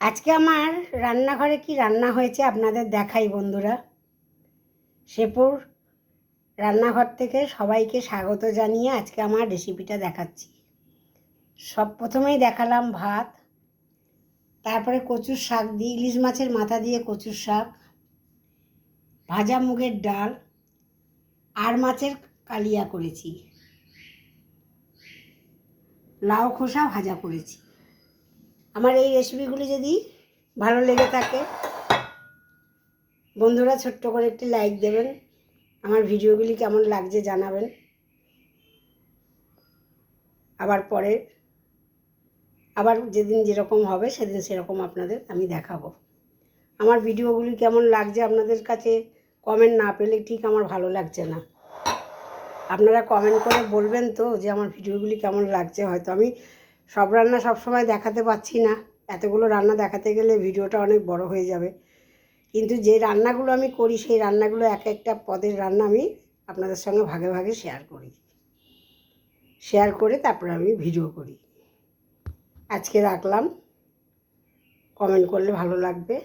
আজকে আমার রান্নাঘরে কি রান্না হয়েছে আপনাদের দেখাই বন্ধুরা। শেপুর রান্নাঘর থেকে সবাইকে স্বাগত জানিয়ে আজকে আমার রেসিপিটা দেখাচ্ছি। প্রথমেই দেখালাম ভাত, তারপরে কচুর শাক দিয়ে, ইলিশ মাছের মাথা দিয়ে কচুর শাক, ভাজা মুগের ডাল, আর মাছের কালিয়া করেছি, লাউ খোসা ভাজা করেছি। আমার এই রেসিপিগুলি যদি ভালো লেগে থাকে বন্ধুরা ছোট্ট করে একটি লাইক দেবেন, আমার ভিডিওগুলি কেমন লাগছে জানাবেন। আবার যেদিন যেরকম হবে সেদিন সেরকম আপনাদের আমি দেখাবো। আমার ভিডিওগুলি কেমন লাগছে আপনাদের কাছে কমেন্ট না পেলে ঠিক আমার ভালো লাগছে না। আপনারা কমেন্ট করে বলবেন তো যে আমার ভিডিওগুলি কেমন লাগছে। হয়তো আমি সব রান্না সবসময় দেখাতে পারছি না, এতগুলো রান্না দেখাতে গেলে ভিডিওটা অনেক বড় হয়ে যাবে। কিন্তু যে রান্নাগুলো আমি করি সেই রান্নাগুলো এক একটা পদের রান্না আমি আপনাদের সঙ্গে ভাগে ভাগে শেয়ার করে তারপরে আমি ভিডিও করি। আজকে রাখলাম, কমেন্ট করলে ভালো লাগবে।